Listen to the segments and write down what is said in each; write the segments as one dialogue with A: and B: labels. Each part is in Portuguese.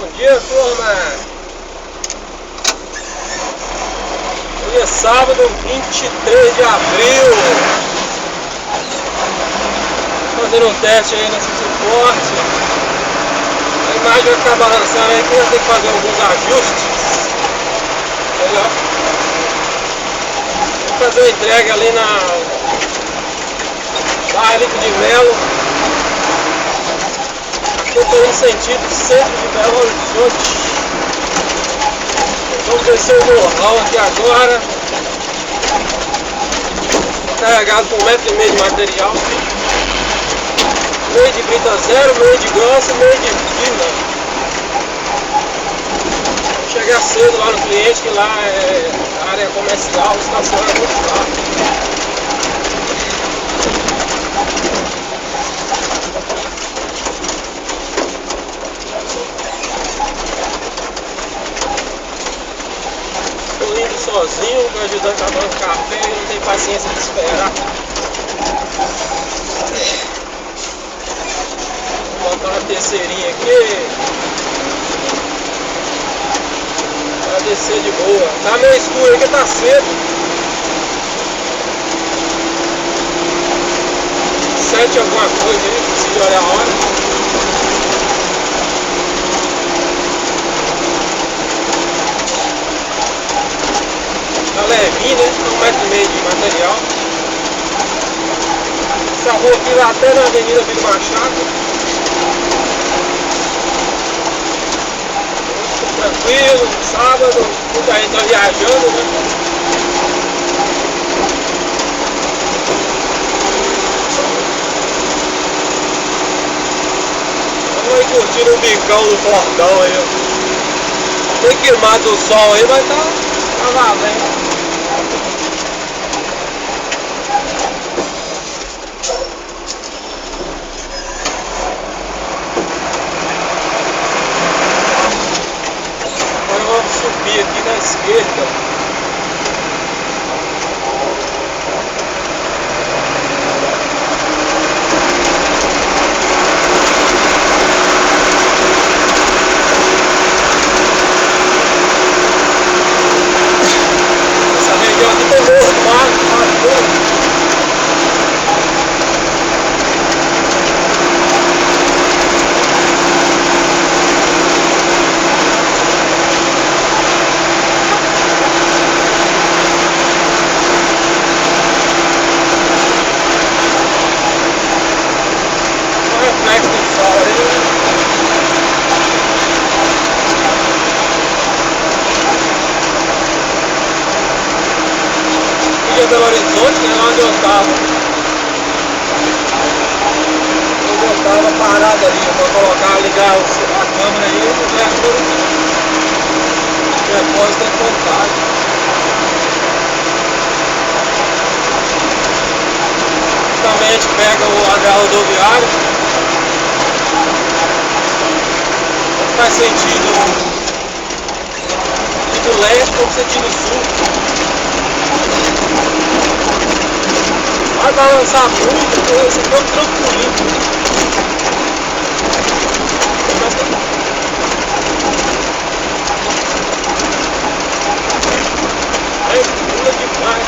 A: Bom dia, turma! Hoje é sábado, 23 de abril. Fazendo um teste aí nesse suporte. A imagem vai ficar balançando aí, que eu tenho que fazer alguns ajustes. Aí, ó. Vou fazer a entrega ali na Barra de Melo. Eu estou no sentido centro de Belo Horizonte. Vamos descer o morral aqui agora. Carregado com 1,5 metro de material. Meio de brita zero, meio de grossa e meio de fina. Vou chegar cedo lá no cliente, que lá é área comercial, estaciona muito carro. Sozinho, me ajudando a tomar um café, e não tem paciência de esperar. Vou botar uma terceirinha aqui. Vai descer de boa. Tá meio escuro aqui, tá cedo. 7 alguma coisa aí, não preciso olhar a hora. Tá levinho, né? 1,5 metro de material. Essa rua aqui lá até na Avenida Vila Machado. Tranquilo, sábado, muita gente tá viajando, né? Vamos aí curtindo o bicão do portão aí, ó. Tem queimado do sol aí, mas tá valendo. Subir aqui na esquerda. Essa região aqui tem morro, mato. Belo Horizonte, né, lá onde eu estava. Eu estava parado ali, eu vou colocar, ligar a câmera aí e ver a cor do depósito de contagem. Também a gente pega o anel rodoviário. Faz sentido leste ou sentido sul. Vai balançar muito, você fica tranquilinho. Aí pula demais.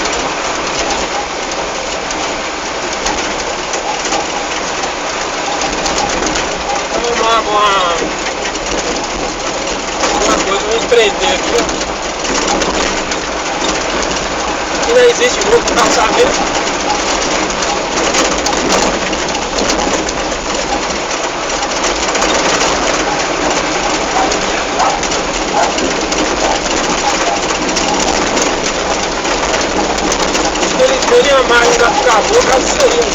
A: Vamos lá, alguma coisa, vamos prender aqui, ó. Aqui não existe grupo de calçamento. Seria mais ainda ficar boa, caso seria.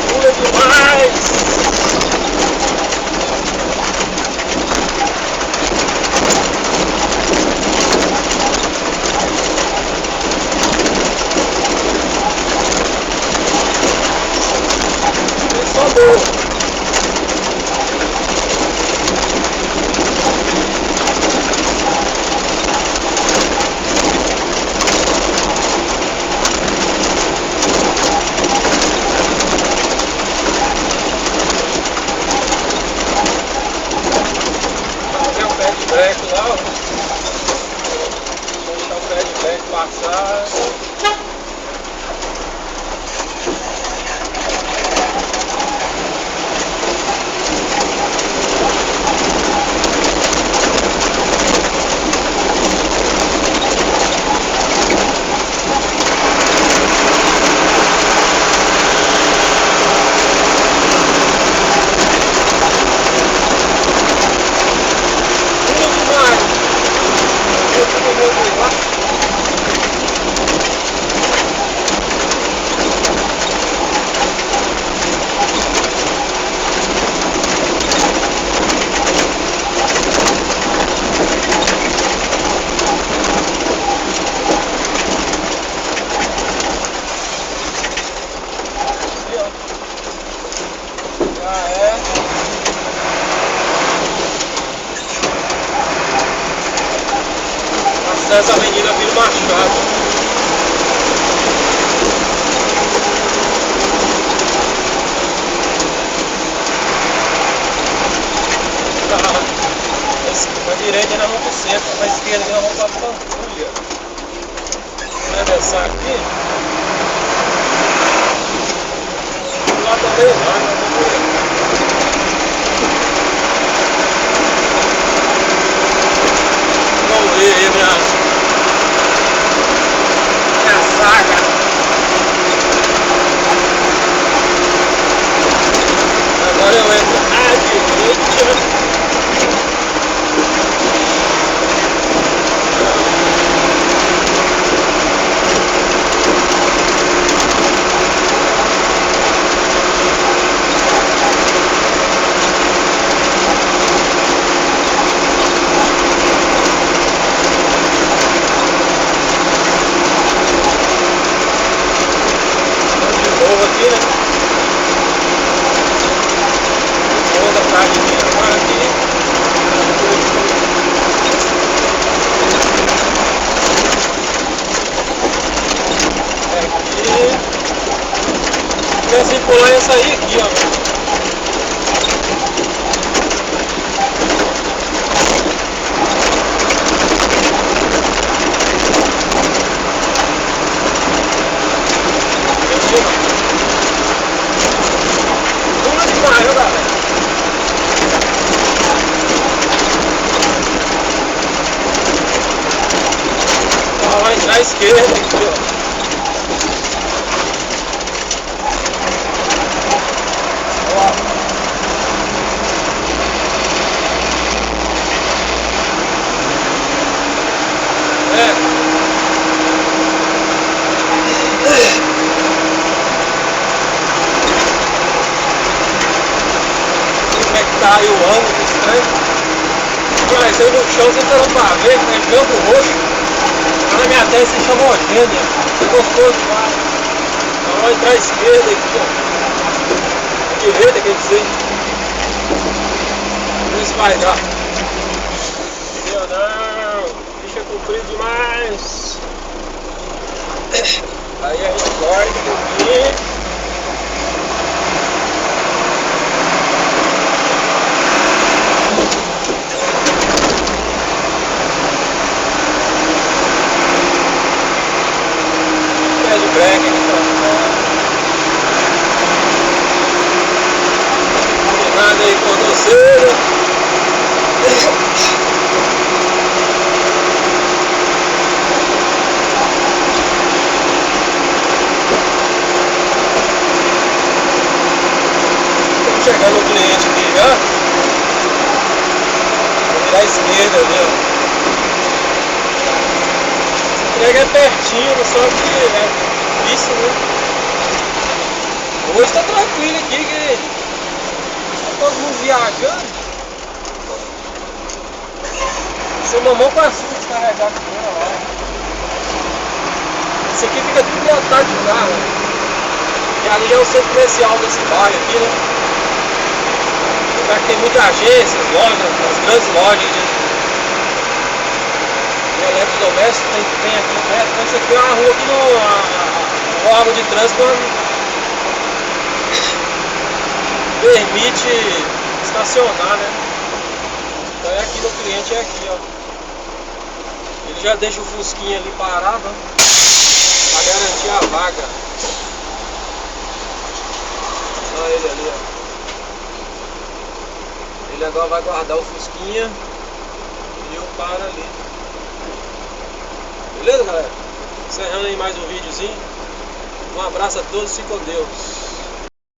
A: Pula demais. É só boa. Essa avenida Vila Machado. Pra direita nós vamos pro centro, pra esquerda nós vamos pra Pampulha. Vamos atravessar aqui. Lá também vai, nós vamos ver aí minha saga. Agora eu entro à direita. Se pular ia sair aqui, ó. Pula demais, ó, galera. Ó, vai entrar à esquerda aqui, ó. Tá aí o ângulo desse trem. Mas eu no chão tentando pra ver, que é campo roxo. Lá na minha testa se chama Ogênia. É gostoso demais. Então vai entrar à esquerda aqui, ó. À direita, quer dizer. Vamos ver se vai dar. Meu não, o bicho é comprido demais. Aí a gente corta um pouquinho. Pede break aqui pra fora. Nada aí com você. Estamos chegando no cliente aqui já. Vou virar à esquerda ali, ó. Entrega é pertinho, só que é difícil, né? Hoje tá tranquilo aqui, que tá todo mundo viajando. Seu mamão passou a descarregar aqui na hora. Esse aqui fica tudo lotado de carro. E ali é o centro comercial desse bairro aqui, né? O lugar que tem muita agência, lojas, as grandes lojas de eletrodoméstico tem aqui perto. Então isso aqui é uma rua que o órgão de trânsito permite estacionar, né? Então é aqui no cliente, é aqui, ó. Ele já deixa o fusquinha ali parado, ó, pra garantir a vaga. Olha ele ali, ó. Ele agora vai guardar o fusquinha e eu paro ali. Beleza, galera? Encerrando aí mais um videozinho. Um abraço a todos e com Deus.